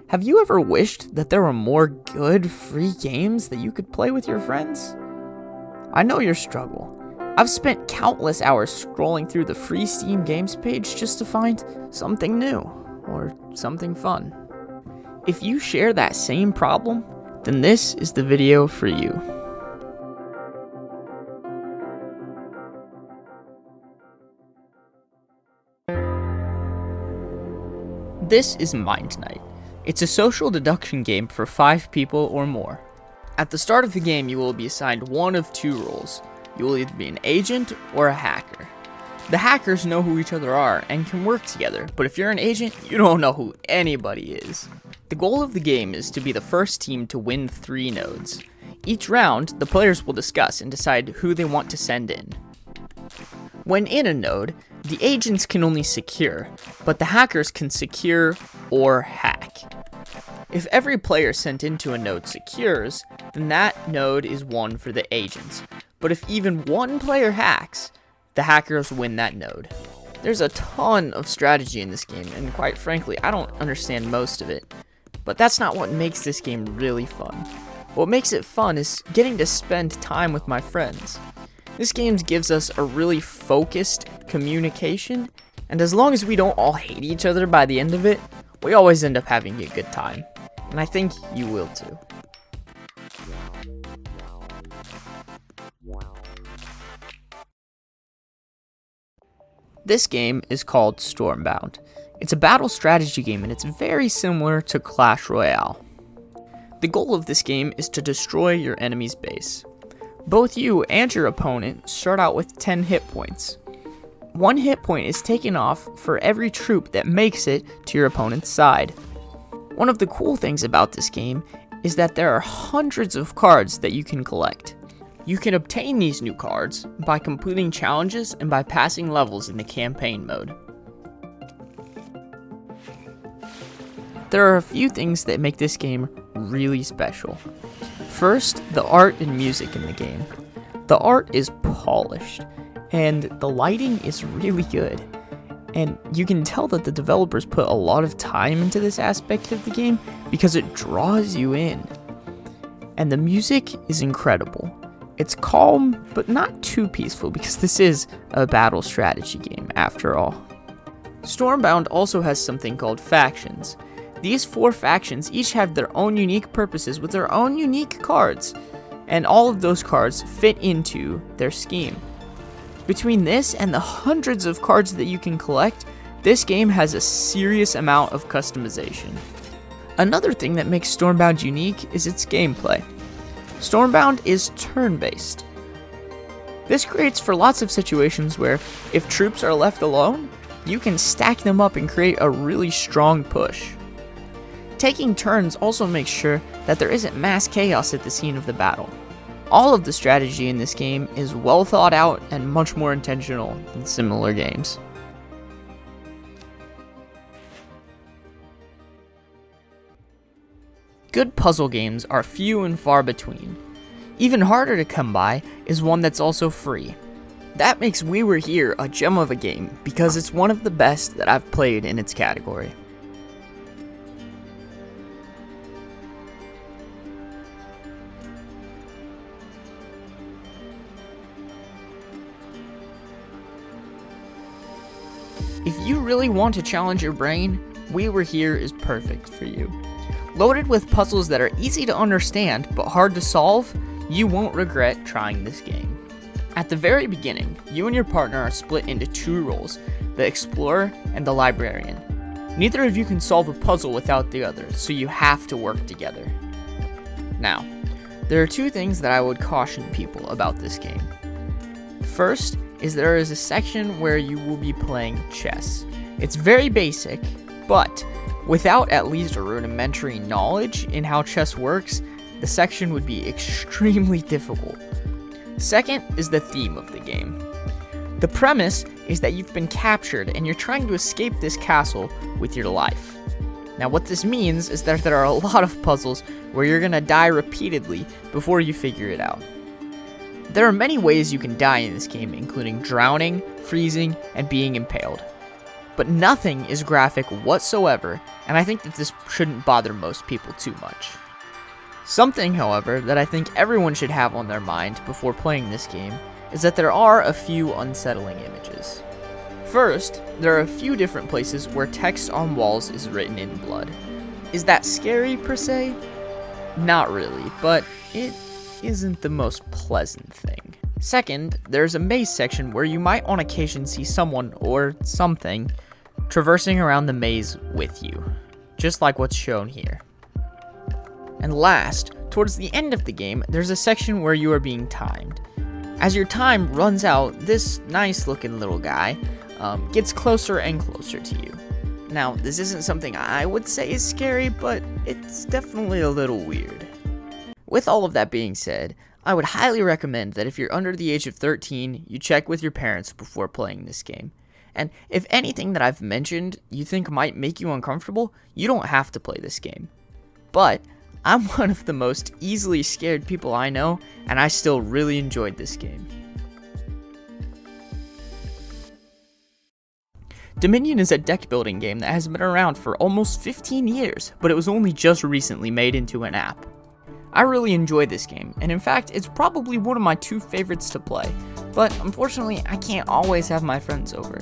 Have you ever wished that there were more good free games that you could play with your friends? I know your struggle. I've spent countless hours scrolling through the free Steam games page just to find something new or something fun. If you share that same problem, then this is the video for you. This is Mindnight. It's a social deduction game for 5 people or more. At the start of the game, you will be assigned one of 2 roles. You will either be an agent or a hacker. The hackers know who each other are and can work together, but if you're an agent, you don't know who anybody is. The goal of the game is to be the first team to win 3 nodes. Each round, the players will discuss and decide who they want to send in. When in a node, the agents can only secure, but the hackers can secure or hack. If every player sent into a node secures, then that node is won for the agents. But if even one player hacks, the hackers win that node. There's a ton of strategy in this game, and quite frankly, I don't understand most of it. But that's not what makes this game really fun. What makes it fun is getting to spend time with my friends. This game gives us a really focused communication, and as long as we don't all hate each other by the end of it, we always end up having a good time. And I think you will too. This game is called Stormbound. It's a battle strategy game and it's very similar to Clash Royale. The goal of this game is to destroy your enemy's base. Both you and your opponent start out with 10 hit points. 1 hit point is taken off for every troop that makes it to your opponent's side. One of the cool things about this game is that there are hundreds of cards that you can collect. You can obtain these new cards by completing challenges and by passing levels in the campaign mode. There are a few things that make this game really special. First, the art and music in the game. The art is polished, and the lighting is really good. And you can tell that the developers put a lot of time into this aspect of the game because it draws you in. And the music is incredible. It's calm, but not too peaceful because this is a battle strategy game after all. Stormbound also has something called factions. These 4 factions each have their own unique purposes with their own unique cards, and all of those cards fit into their scheme. Between this and the hundreds of cards that you can collect, this game has a serious amount of customization. Another thing that makes Stormbound unique is its gameplay. Stormbound is turn-based. This creates for lots of situations where, if troops are left alone, you can stack them up and create a really strong push. Taking turns also makes sure that there isn't mass chaos at the scene of the battle. All of the strategy in this game is well thought out and much more intentional than similar games. Good puzzle games are few and far between. Even harder to come by is one that's also free. That makes We Were Here a gem of a game because it's one of the best that I've played in its category. If you really want to challenge your brain, We Were Here is perfect for you. Loaded with puzzles that are easy to understand but hard to solve, you won't regret trying this game. At the very beginning, you and your partner are split into 2 roles, the explorer and the librarian. Neither of you can solve a puzzle without the other, so you have to work together. Now, there are 2 things that I would caution people about this game. First is there is a section where you will be playing chess. It's very basic, but without at least a rudimentary knowledge in how chess works, the section would be extremely difficult. Second is the theme of the game. The premise is that you've been captured and you're trying to escape this castle with your life. Now what this means is that there are a lot of puzzles where you're gonna die repeatedly before you figure it out. There are many ways you can die in this game, including drowning, freezing, and being impaled. but nothing is graphic whatsoever, and I think that this shouldn't bother most people too much. Something, however, that I think everyone should have on their mind before playing this game is that there are a few unsettling images. First, there are a few different places where text on walls is written in blood. Is that scary per se? Not really, but it isn't the most pleasant thing. Second, there's a maze section where you might on occasion see someone or something traversing around the maze with you, just like what's shown here. And last, towards the end of the game, there's a section where you are being timed. As your time runs out, this nice looking little guy gets closer and closer to you. Now, this isn't something I would say is scary, but it's definitely a little weird. With all of that being said, I would highly recommend that if you're under the age of 13, you check with your parents before playing this game. And if anything that I've mentioned you think might make you uncomfortable, you don't have to play this game. But I'm one of the most easily scared people I know, and I still really enjoyed this game. Dominion is a deck building game that has been around for almost 15 years, but it was only just recently made into an app. I really enjoy this game, and in fact, it's probably one of my 2 favorites to play, but unfortunately, I can't always have my friends over.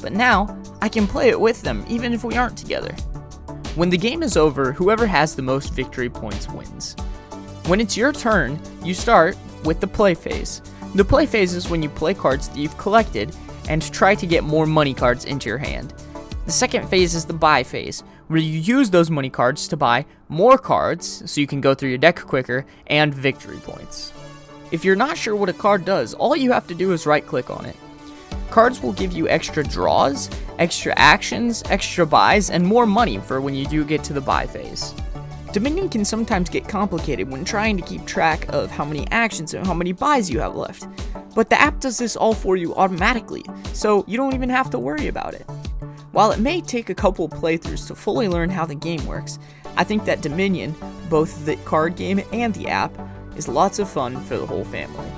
But now, I can play it with them, even if we aren't together. When the game is over, whoever has the most victory points wins. When it's your turn, you start with the play phase. The play phase is when you play cards that you've collected and try to get more money cards into your hand. The second phase is the buy phase, where you use those money cards to buy more cards so you can go through your deck quicker and victory points. If you're not sure what a card does, all you have to do is right click on it. Cards will give you extra draws, extra actions, extra buys, and more money for when you do get to the buy phase. Dominion can sometimes get complicated when trying to keep track of how many actions and how many buys you have left, but the app does this all for you automatically, so you don't even have to worry about it. While it may take a couple playthroughs to fully learn how the game works, I think that Dominion, both the card game and the app, is lots of fun for the whole family.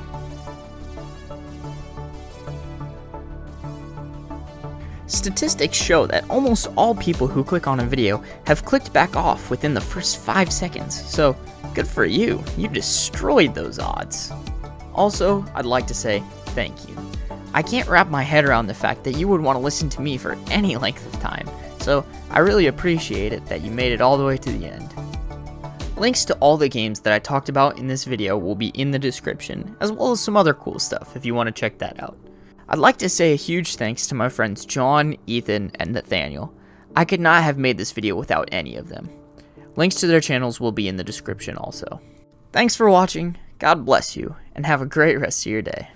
Statistics show that almost all people who click on a video have clicked back off within the first 5 seconds, so good for you, you destroyed those odds. Also, I'd like to say thank you. I can't wrap my head around the fact that you would want to listen to me for any length of time, so I really appreciate it that you made it all the way to the end. Links to all the games that I talked about in this video will be in the description, as well as some other cool stuff if you want to check that out. I'd like to say a huge thanks to my friends John, Ethan, and Nathaniel. I could not have made this video without any of them. Links to their channels will be in the description also. Thanks for watching, God bless you, and have a great rest of your day.